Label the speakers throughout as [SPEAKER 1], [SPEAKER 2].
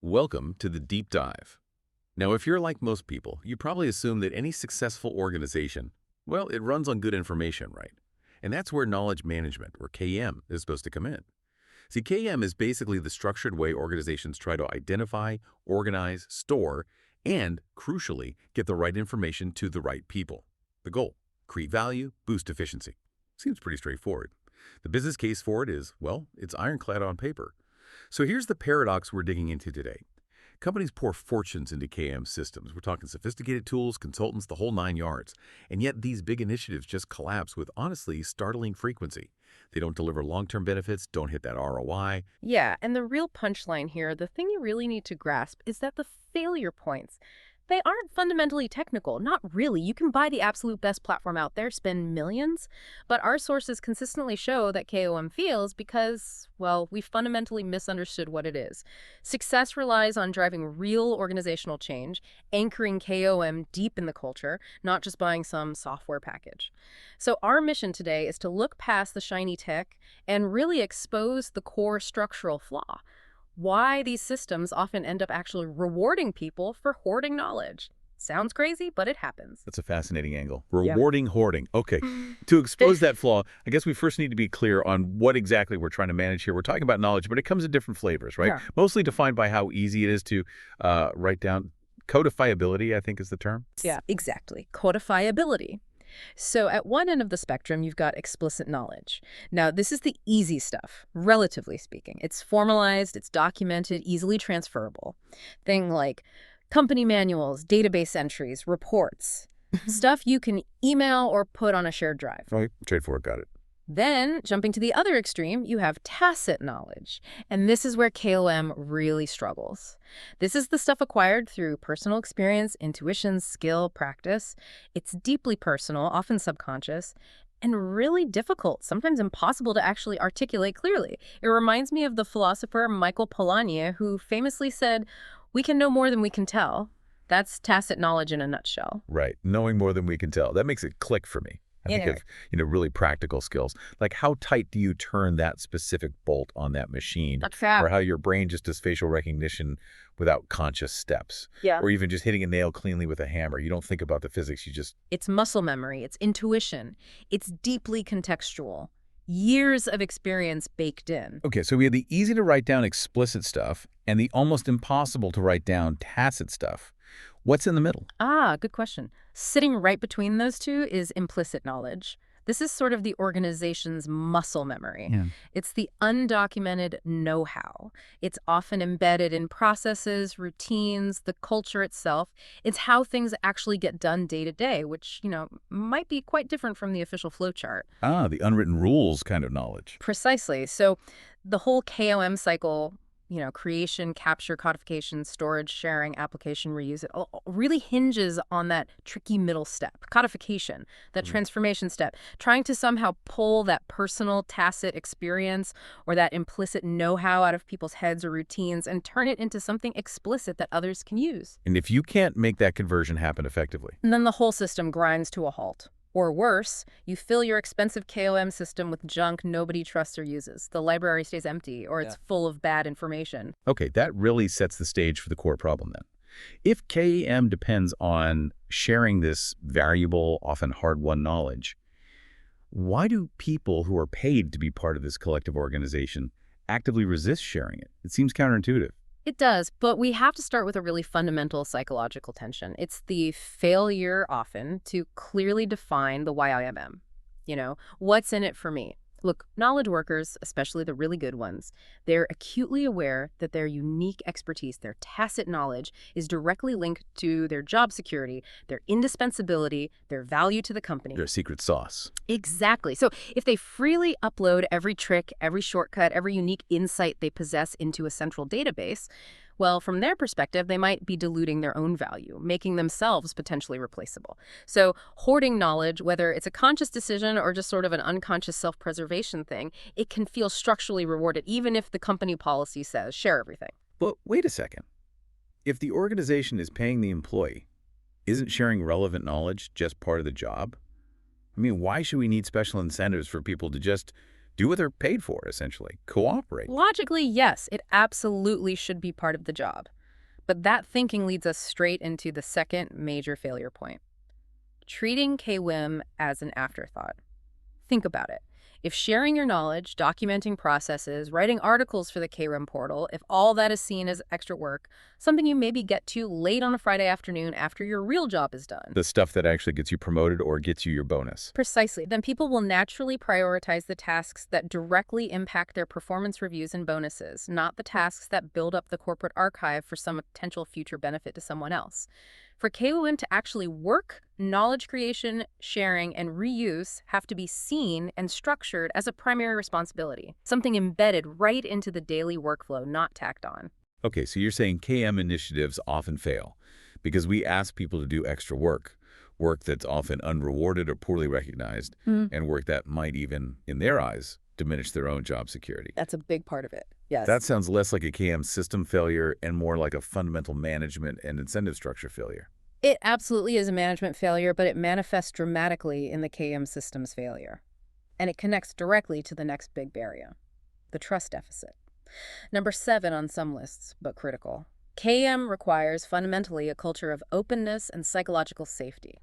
[SPEAKER 1] Welcome to the Deep Dive. Now, if you're like most people, you probably assume that any successful organization, well, it runs on good information, right? And that's where knowledge management, or KM, is supposed to come in. See, KM is basically the structured way organizations try to identify, organize, store, and, crucially, get the right information to the right people. The goal: create value, boost efficiency. Seems pretty straightforward. The business case for it is, well, it's ironclad on paper. So here's the paradox we're digging into today. Companies pour fortunes into KM systems. We're talking sophisticated tools, consultants, the whole nine yards. And yet these big initiatives just collapse with, honestly, startling frequency. They don't deliver long-term benefits, don't hit that ROI.
[SPEAKER 2] Yeah, and the real punchline here, the thing you really need to grasp is that the failure points, they aren't fundamentally technical. Not really. You can buy the absolute best platform out there, spend millions, but our sources consistently show that KOM fails because, well, we fundamentally misunderstood what it is. Success relies on driving real organizational change, anchoring KOM deep in the culture, not just buying some software package. So our mission today is to look past the shiny tech and really expose the core structural flaw. Why these systems often end up actually rewarding people for hoarding knowledge. Sounds crazy, but it happens.
[SPEAKER 1] That's a fascinating angle.
[SPEAKER 2] Yeah.
[SPEAKER 1] Rewarding hoarding. Okay. To expose that flaw, I guess we first need to be clear on what exactly we're trying to manage here. We're talking about knowledge, but it comes in different flavors, right?
[SPEAKER 2] Yeah.
[SPEAKER 1] Mostly defined by how easy it is to write down. Codifiability, I think, is the term.
[SPEAKER 2] Yeah, exactly. Codifiability. So at one end of the spectrum, you've got explicit knowledge. Now, this is the easy stuff, relatively speaking. It's formalized, it's documented, easily transferable. Thing like company manuals, database entries, reports. Stuff you can email or put on a shared drive.
[SPEAKER 1] Right. Straightforward. Got it.
[SPEAKER 2] Then, jumping to the other extreme, you have tacit knowledge. And this is where KOM really struggles. This is the stuff acquired through personal experience, intuition, skill, practice. It's deeply personal, often subconscious, and really difficult, sometimes impossible to actually articulate clearly. It reminds me of the philosopher Michael Polanyi, who famously said, "We can know more than we can tell." That's tacit knowledge in a nutshell.
[SPEAKER 1] Right. Knowing more than we can tell. That makes it click for me. I think
[SPEAKER 2] Anyway.
[SPEAKER 1] of, really practical skills. Like how tight do you turn that specific bolt on that machine?
[SPEAKER 2] Not fab.
[SPEAKER 1] Or how your brain just does facial recognition without conscious steps.
[SPEAKER 2] Yeah.
[SPEAKER 1] Or even just hitting a nail cleanly with a hammer. You don't think about the physics, you just...
[SPEAKER 2] It's muscle memory, it's intuition, it's deeply contextual. Years of experience baked in.
[SPEAKER 1] Okay, so we have the easy to write down explicit stuff and the almost impossible to write down tacit stuff. What's in the middle?
[SPEAKER 2] Good question. Sitting right between those two is implicit knowledge. This is sort of the organization's muscle memory.
[SPEAKER 1] Yeah.
[SPEAKER 2] It's the undocumented know-how. It's often embedded in processes, routines, the culture itself. It's how things actually get done day to day, which, might be quite different from the official flowchart.
[SPEAKER 1] The unwritten rules kind of knowledge.
[SPEAKER 2] Precisely. So the whole KOM cycle, creation, capture, codification, storage, sharing, application, reuse, it all really hinges on that tricky middle step, codification, that transformation step, trying to somehow pull that personal tacit experience or that implicit know-how out of people's heads or routines and turn it into something explicit that others can use.
[SPEAKER 1] And if you can't make that conversion happen effectively...
[SPEAKER 2] And then the whole system grinds to a halt. Or worse, you fill your expensive KOM system with junk nobody trusts or uses. The library stays empty, or it's full of bad information.
[SPEAKER 1] Okay, that really sets the stage for the core problem then. If KM depends on sharing this valuable, often hard-won knowledge, why do people who are paid to be part of this collective organization actively resist sharing it? It seems counterintuitive.
[SPEAKER 2] It does, but we have to start with a really fundamental psychological tension. It's the failure often to clearly define the YIMM. What's in it for me? Look, knowledge workers, especially the really good ones, they're acutely aware that their unique expertise, their tacit knowledge, is directly linked to their job security, their indispensability, their value to the company.
[SPEAKER 1] Their secret sauce.
[SPEAKER 2] Exactly. So if they freely upload every trick, every shortcut, every unique insight they possess into a central database, well, from their perspective, they might be diluting their own value, making themselves potentially replaceable. So hoarding knowledge, whether it's a conscious decision or just sort of an unconscious self-preservation thing, it can feel structurally rewarded, even if the company policy says share everything.
[SPEAKER 1] But wait a second. If the organization is paying the employee, isn't sharing relevant knowledge just part of the job? I mean, why should we need special incentives for people to just
[SPEAKER 3] do what they're paid for, essentially. Cooperate.
[SPEAKER 2] Logically, yes, it absolutely should be part of the job. But that thinking leads us straight into the second major failure point: treating KWIM as an afterthought. Think about it. If sharing your knowledge, documenting processes, writing articles for the KRIM portal, if all that is seen as extra work, something you maybe get to late on a Friday afternoon after your real job is done.
[SPEAKER 3] The stuff that actually gets you promoted or gets you your bonus.
[SPEAKER 2] Precisely. Then people will naturally prioritize the tasks that directly impact their performance reviews and bonuses, not the tasks that build up the corporate archive for some potential future benefit to someone else. For KOM to actually work, knowledge creation, sharing, and reuse have to be seen and structured as a primary responsibility, something embedded right into the daily workflow, not tacked on.
[SPEAKER 3] Okay, so you're saying KM initiatives often fail because we ask people to do extra work, work that's often unrewarded or poorly recognized, and work that might even, in their eyes, diminish their own job security.
[SPEAKER 2] That's a big part of it. Yes.
[SPEAKER 3] That sounds less like a KM system failure and more like a fundamental management and incentive structure failure.
[SPEAKER 2] It absolutely is a management failure, but it manifests dramatically in the KM system's failure. And it connects directly to the next big barrier: the trust deficit. Number 7 on some lists, but critical. KM requires fundamentally a culture of openness and psychological safety.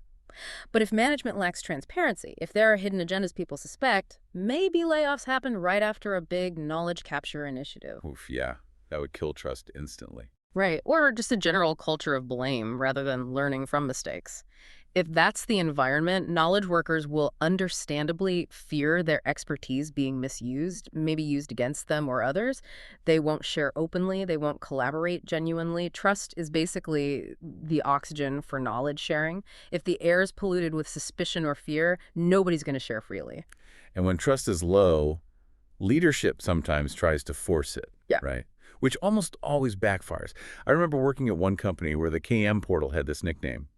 [SPEAKER 2] But if management lacks transparency, if there are hidden agendas people suspect, maybe layoffs happen right after a big knowledge capture initiative.
[SPEAKER 3] Oof, yeah, that would kill trust instantly.
[SPEAKER 2] Right, or just a general culture of blame rather than learning from mistakes. If that's the environment, knowledge workers will understandably fear their expertise being misused, maybe used against them or others. They won't share openly. They won't collaborate genuinely. Trust is basically the oxygen for knowledge sharing. If the air is polluted with suspicion or fear, nobody's going to share freely.
[SPEAKER 3] And when trust is low, leadership sometimes tries to force it, right? Which almost always backfires. I remember working at one company where the KM portal had this nickname.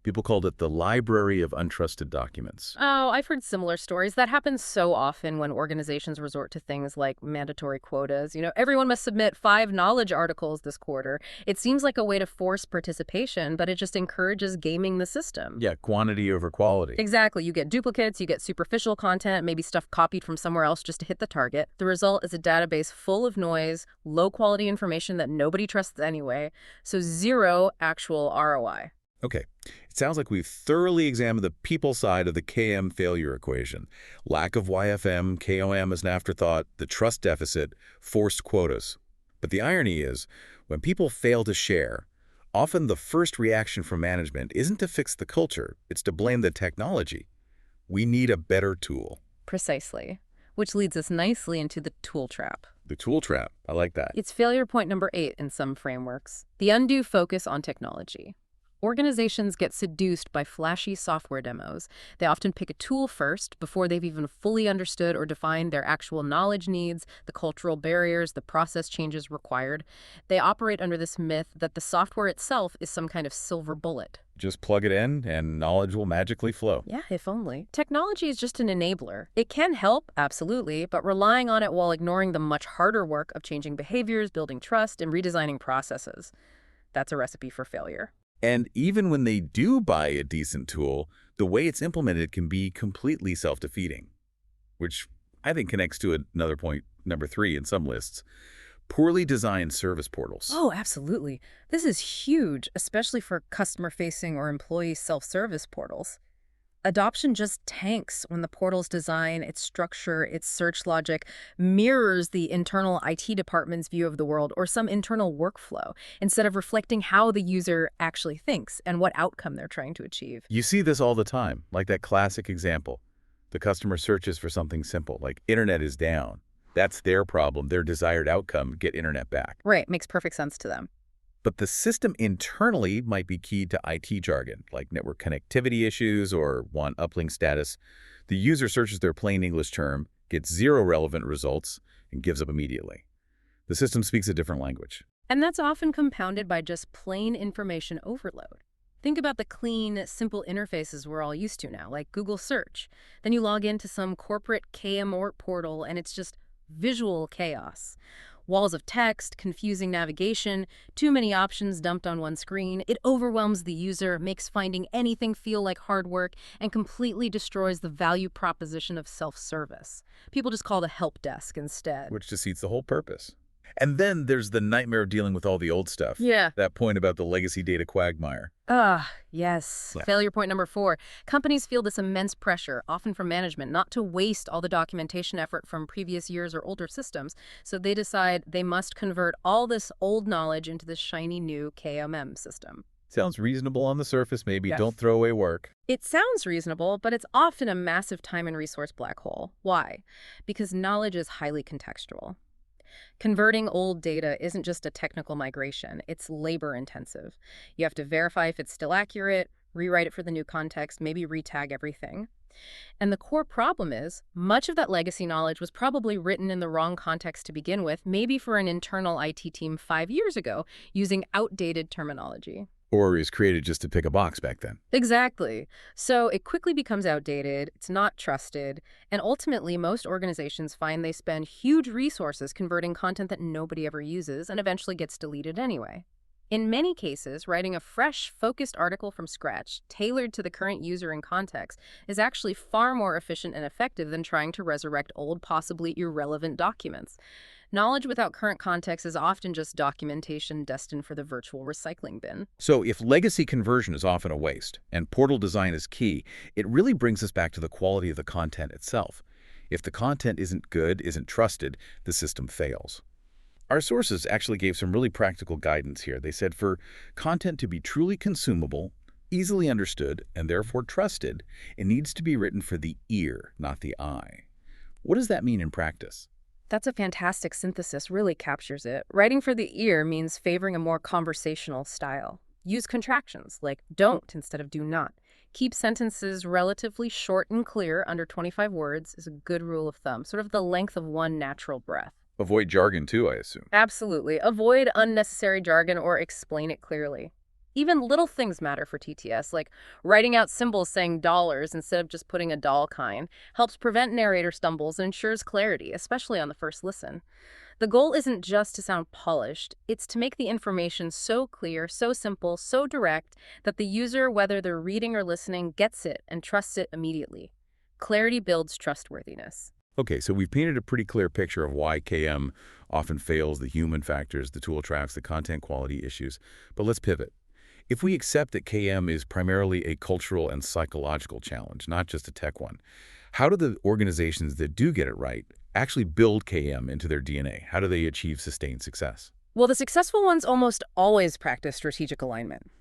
[SPEAKER 3] People called it the Library of Untrusted Documents.
[SPEAKER 2] Oh, I've heard similar stories. That happens so often when organizations resort to things like mandatory quotas. Everyone must submit 5 knowledge articles this quarter. It seems like a way to force participation, but it just encourages gaming the system.
[SPEAKER 3] Yeah, quantity over quality.
[SPEAKER 2] Exactly. You get duplicates, you get superficial content, maybe stuff copied from somewhere else just to hit the target. The result is a database full of noise, low-quality information that nobody trusts anyway, so zero actual ROI.
[SPEAKER 3] Okay, it sounds like we've thoroughly examined the people side of the KM failure equation. Lack of YFM, KOM as an afterthought, the trust deficit, forced quotas. But the irony is, when people fail to share, often the first reaction from management isn't to fix the culture, it's to blame the technology. We need a better tool.
[SPEAKER 2] Precisely. Which leads us nicely into the tool trap.
[SPEAKER 3] The tool trap, I like that.
[SPEAKER 2] It's failure point number 8 in some frameworks: the undue focus on technology. Organizations get seduced by flashy software demos. They often pick a tool first before they've even fully understood or defined their actual knowledge needs, the cultural barriers, the process changes required. They operate under this myth that the software itself is some kind of silver bullet.
[SPEAKER 3] Just plug it in and knowledge will magically flow.
[SPEAKER 2] Yeah, if only. Technology is just an enabler. It can help, absolutely, but relying on it while ignoring the much harder work of changing behaviors, building trust, and redesigning processes, that's a recipe for failure.
[SPEAKER 3] And even when they do buy a decent tool, the way it's implemented can be completely self-defeating, which I think connects to another point, number 3 in some lists: poorly designed service portals.
[SPEAKER 2] Oh, absolutely. This is huge, especially for customer-facing or employee self-service portals. Adoption just tanks when the portal's design, its structure, its search logic mirrors the internal IT department's view of the world or some internal workflow, instead of reflecting how the user actually thinks and what outcome they're trying to achieve.
[SPEAKER 3] You see this all the time, like that classic example. The customer searches for something simple, like internet is down. That's their problem, their desired outcome: get internet back.
[SPEAKER 2] Right, makes perfect sense to them.
[SPEAKER 3] But the system internally might be keyed to IT jargon, like network connectivity issues or want uplink status. The user searches their plain English term, gets 0 relevant results, and gives up immediately. The system speaks a different language.
[SPEAKER 2] And that's often compounded by just plain information overload. Think about the clean, simple interfaces we're all used to now, like Google Search. Then you log into some corporate KM portal and it's just visual chaos. Walls of text, confusing navigation, too many options dumped on one screen. It overwhelms the user, makes finding anything feel like hard work, and completely destroys the value proposition of self-service. People just call the help desk instead.
[SPEAKER 3] Which defeats the whole purpose. And then there's the nightmare of dealing with all the old stuff.
[SPEAKER 2] Yeah.
[SPEAKER 3] That point about the legacy data quagmire.
[SPEAKER 2] Yes.
[SPEAKER 3] Yeah.
[SPEAKER 2] Failure point number 4. Companies feel this immense pressure, often from management, not to waste all the documentation effort from previous years or older systems. So they decide they must convert all this old knowledge into this shiny new KMM system.
[SPEAKER 3] Sounds reasonable on the surface, maybe.
[SPEAKER 2] Yes.
[SPEAKER 3] Don't throw away work.
[SPEAKER 2] It sounds reasonable, but it's often a massive time and resource black hole. Why? Because knowledge is highly contextual. Converting old data isn't just a technical migration, it's labor-intensive. You have to verify if it's still accurate, rewrite it for the new context, maybe retag everything. And the core problem is, much of that legacy knowledge was probably written in the wrong context to begin with, maybe for an internal IT team 5 years ago, using outdated terminology.
[SPEAKER 3] Or is created just to pick a box back then.
[SPEAKER 2] Exactly. So it quickly becomes outdated, it's not trusted, and ultimately most organizations find they spend huge resources converting content that nobody ever uses and eventually gets deleted anyway. In many cases, writing a fresh, focused article from scratch, tailored to the current user and context, is actually far more efficient and effective than trying to resurrect old, possibly irrelevant documents. Knowledge without current context is often just documentation destined for the virtual recycling bin.
[SPEAKER 3] So if legacy conversion is often a waste and portal design is key, it really brings us back to the quality of the content itself. If the content isn't good, isn't trusted, the system fails. Our sources actually gave some really practical guidance here. They said for content to be truly consumable, easily understood, and therefore trusted, it needs to be written for the ear, not the eye. What does that mean in practice?
[SPEAKER 2] That's a fantastic synthesis, really captures it. Writing for the ear means favoring a more conversational style. Use contractions, like don't instead of do not. Keep sentences relatively short and clear, under 25 words is a good rule of thumb, sort of the length of one natural breath.
[SPEAKER 3] Avoid jargon too, I assume.
[SPEAKER 2] Absolutely. Avoid unnecessary jargon or explain it clearly. Even little things matter for TTS, like writing out symbols saying dollars instead of just putting a doll kind, helps prevent narrator stumbles and ensures clarity, especially on the first listen. The goal isn't just to sound polished, it's to make the information so clear, so simple, so direct, that the user, whether they're reading or listening, gets it and trusts it immediately. Clarity builds trustworthiness.
[SPEAKER 3] Okay, so we've painted a pretty clear picture of why KM often fails, the human factors, the tool traps, the content quality issues. But let's pivot. If we accept that KM is primarily a cultural and psychological challenge, not just a tech one, how do the organizations that do get it right actually build KM into their DNA? How do they achieve sustained success?
[SPEAKER 2] Well, the successful ones almost always practice strategic alignment.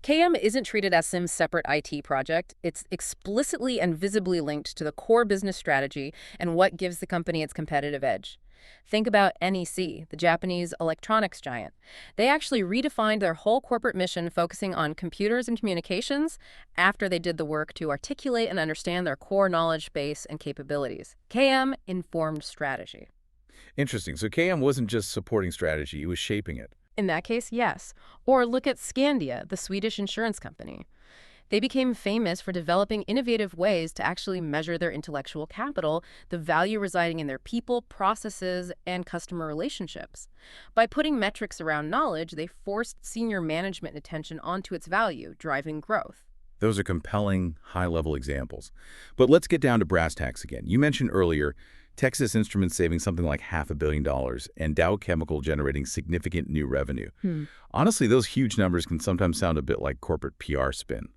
[SPEAKER 2] KM isn't treated as some separate IT project. It's explicitly and visibly linked to the core business strategy and what gives the company its competitive edge. Think about NEC, the Japanese electronics giant. They actually redefined their whole corporate mission focusing on computers and communications after they did the work to articulate and understand their core knowledge base and capabilities. KM informed strategy.
[SPEAKER 3] Interesting. So KM wasn't just supporting strategy, it was shaping it.
[SPEAKER 2] In that case, yes. Or look at Skandia, the Swedish insurance company. They became famous for developing innovative ways to actually measure their intellectual capital, the value residing in their people, processes, and customer relationships. By putting metrics around knowledge, they forced senior management attention onto its value, driving growth.
[SPEAKER 3] Those are compelling, high-level examples. But let's get down to brass tacks again. You mentioned earlier Texas Instruments saving something like $500 million and Dow Chemical generating significant new revenue. Honestly, those huge numbers can sometimes sound a bit like corporate PR spin.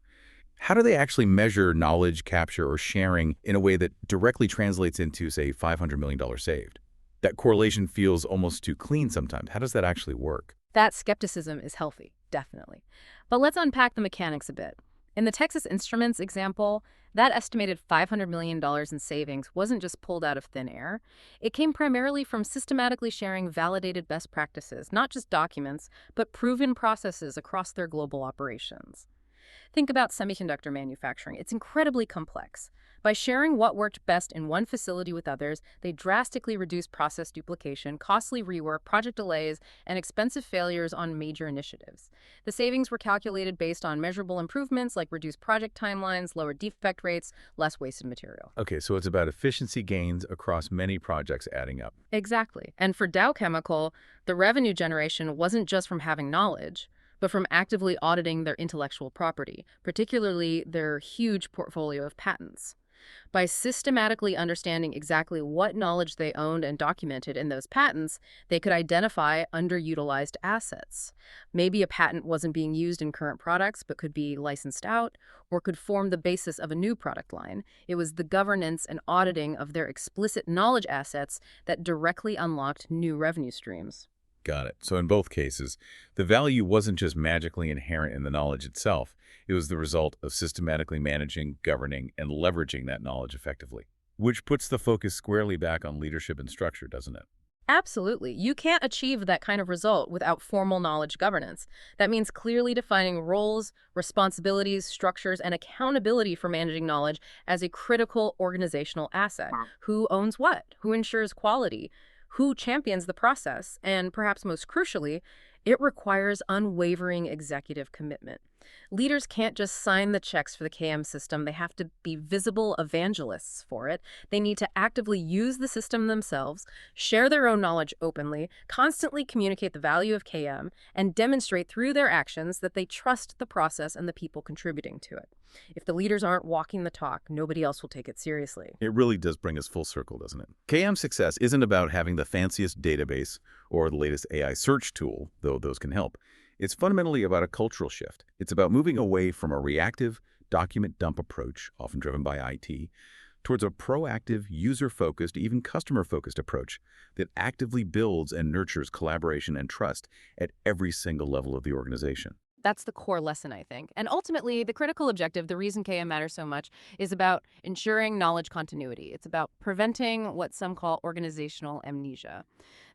[SPEAKER 3] How do they actually measure knowledge capture or sharing in a way that directly translates into, say, $500 million saved? That correlation feels almost too clean sometimes. How does that actually work?
[SPEAKER 2] That skepticism is healthy, definitely. But let's unpack the mechanics a bit. In the Texas Instruments example, that estimated $500 million in savings wasn't just pulled out of thin air. It came primarily from systematically sharing validated best practices, not just documents, but proven processes across their global operations. Think about semiconductor manufacturing. It's incredibly complex. By sharing what worked best in one facility with others, they drastically reduced process duplication, costly rework, project delays, and expensive failures on major initiatives. The savings were calculated based on measurable improvements like reduced project timelines, lower defect rates, less wasted material.
[SPEAKER 3] Okay, so it's about efficiency gains across many projects adding up.
[SPEAKER 2] Exactly. And for Dow Chemical, the revenue generation wasn't just from having knowledge, but from actively auditing their intellectual property, particularly their huge portfolio of patents. By systematically understanding exactly what knowledge they owned and documented in those patents, they could identify underutilized assets. Maybe a patent wasn't being used in current products but could be licensed out or could form the basis of a new product line. It was the governance and auditing of their explicit knowledge assets that directly unlocked new revenue streams.
[SPEAKER 3] Got it. So in both cases, the value wasn't just magically inherent in the knowledge itself. It was the result of systematically managing, governing, and leveraging that knowledge effectively. Which puts the focus squarely back on leadership and structure, doesn't it?
[SPEAKER 2] Absolutely. You can't achieve that kind of result without formal knowledge governance. That means clearly defining roles, responsibilities, structures, and accountability for managing knowledge as a critical organizational asset. Who owns what? Who ensures quality? Who champions the process? And perhaps most crucially, it requires unwavering executive commitment. Leaders can't just sign the checks for the KM system. They have to be visible evangelists for it. They need to actively use the system themselves, share their own knowledge openly, constantly communicate the value of KM, and demonstrate through their actions that they trust the process and the people contributing to it. If the leaders aren't walking the talk, nobody else will take it seriously.
[SPEAKER 3] It really does bring us full circle, doesn't it? KM success isn't about having the fanciest database or the latest AI search tool, though those can help. It's fundamentally about a cultural shift. It's about moving away from a reactive, document dump approach, often driven by IT, towards a proactive, user-focused, even customer-focused approach that actively builds and nurtures collaboration and trust at every single level of the organization.
[SPEAKER 2] That's the core lesson, I think. And ultimately, the critical objective, the reason KM matters so much, is about ensuring knowledge continuity. It's about preventing what some call organizational amnesia,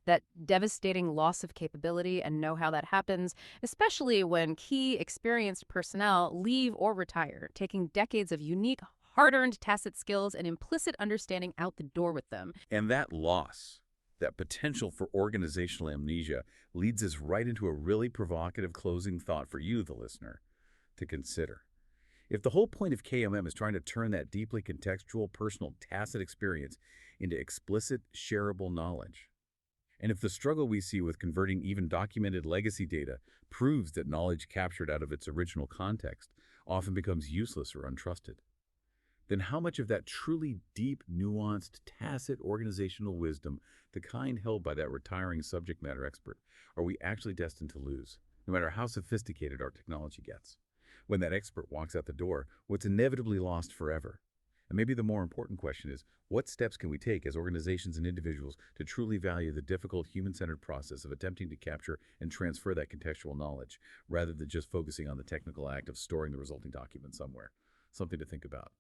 [SPEAKER 2] that devastating loss of capability and know-how that happens, especially when key experienced personnel leave or retire, taking decades of unique, hard-earned tacit skills and implicit understanding out the door with them.
[SPEAKER 3] And that loss, that potential for organizational amnesia, leads us right into a really provocative closing thought for you, the listener, to consider. If the whole point of KMM is trying to turn that deeply contextual, personal, tacit experience into explicit, shareable knowledge, and if the struggle we see with converting even documented legacy data proves that knowledge captured out of its original context often becomes useless or untrusted, then how much of that truly deep, nuanced, tacit organizational wisdom, the kind held by that retiring subject matter expert, are we actually destined to lose, no matter how sophisticated our technology gets? When that expert walks out the door, what's inevitably lost forever? And maybe the more important question is, what steps can we take as organizations and individuals to truly value the difficult human-centered process of attempting to capture and transfer that contextual knowledge, rather than just focusing on the technical act of storing the resulting document somewhere? Something to think about.